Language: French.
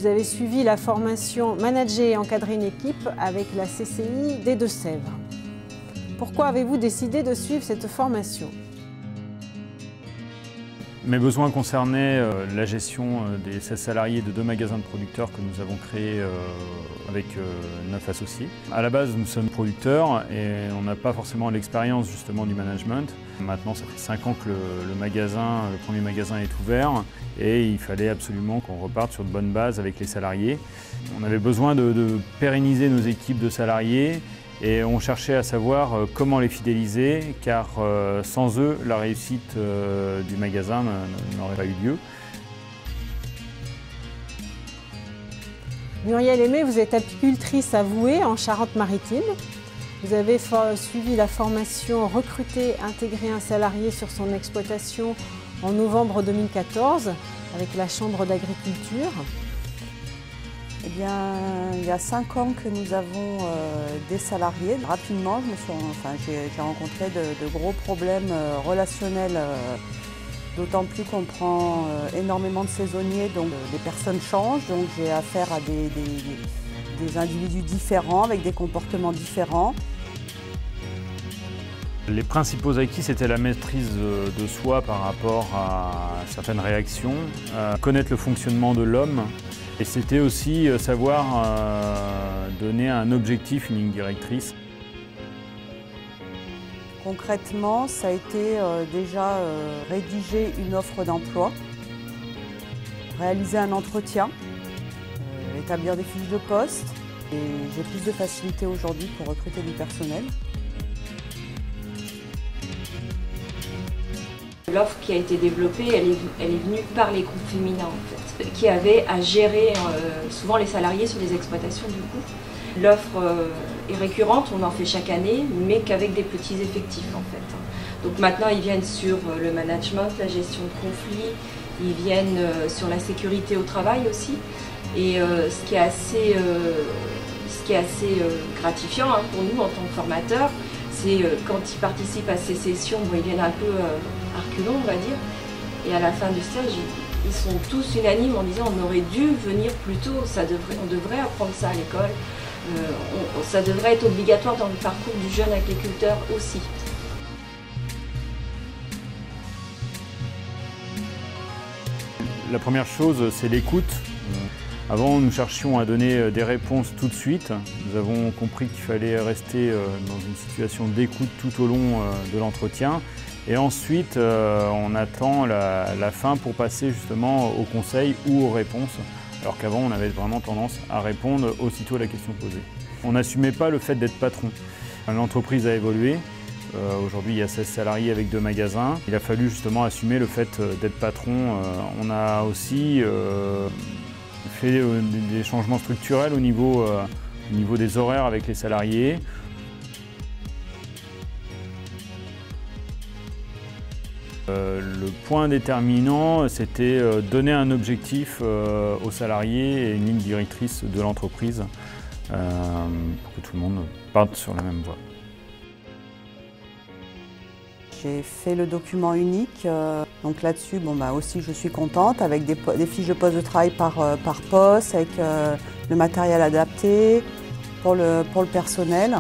Vous avez suivi la formation Manager et encadrer une équipe avec la CCI des Deux-Sèvres. Pourquoi avez-vous décidé de suivre cette formation? Mes besoins concernaient la gestion des 16 salariés de 2 magasins de producteurs que nous avons créés avec 9 associés. À la base, nous sommes producteurs et on n'a pas forcément l'expérience justement du management. Maintenant, ça fait 5 ans que le premier magasin est ouvert et il fallait absolument qu'on reparte sur de bonnes bases avec les salariés. On avait besoin de pérenniser nos équipes de salariés. Et on cherchait à savoir comment les fidéliser, car sans eux, la réussite du magasin n'aurait pas eu lieu. Muriel Aimé, vous êtes apicultrice avouée en Charente-Maritime. Vous avez suivi la formation Recruter, intégrer un salarié sur son exploitation en novembre 2014 avec la Chambre d'agriculture. Eh bien, il y a 5 ans que nous avons des salariés. Rapidement, j'ai rencontré de gros problèmes relationnels, d'autant plus qu'on prend énormément de saisonniers, donc les personnes changent, donc j'ai affaire à des individus différents, avec des comportements différents. Les principaux acquis, c'était la maîtrise de soi par rapport à certaines réactions, connaître le fonctionnement de l'homme. Et c'était aussi savoir donner un objectif, une ligne directrice. Concrètement, ça a été déjà rédiger une offre d'emploi, réaliser un entretien, établir des fiches de poste. Et j'ai plus de facilité aujourd'hui pour recruter du personnel. L'offre qui a été développée, elle est venue par les groupes féminins en fait, qui avaient à gérer souvent les salariés sur les exploitations du coup. L'offre est récurrente, on en fait chaque année, mais qu'avec des petits effectifs en fait. Donc maintenant ils viennent sur le management, la gestion de conflits, ils viennent sur la sécurité au travail aussi. Et ce qui est assez gratifiant pour nous en tant que formateurs, c'est quand ils participent à ces sessions, ils viennent un peu à reculons, on va dire, et à la fin du stage, ils sont tous unanimes en disant on aurait dû venir plus tôt, on devrait apprendre ça à l'école, ça devrait être obligatoire dans le parcours du jeune agriculteur aussi. La première chose, c'est l'écoute. Avant, nous cherchions à donner des réponses tout de suite. Nous avons compris qu'il fallait rester dans une situation d'écoute tout au long de l'entretien. Et ensuite, on attend la fin pour passer justement aux conseils ou aux réponses. Alors qu'avant, on avait vraiment tendance à répondre aussitôt à la question posée. On n'assumait pas le fait d'être patron. L'entreprise a évolué. Aujourd'hui, il y a 16 salariés avec 2 magasins. Il a fallu justement assumer le fait d'être patron. On a aussi fait des changements structurels au niveau des horaires avec les salariés. Le point déterminant, c'était donner un objectif aux salariés et une ligne directrice de l'entreprise pour que tout le monde parte sur la même voie. J'ai fait le document unique, donc là-dessus, aussi je suis contente, avec des fiches de poste de travail par poste, avec le matériel adapté pour le personnel.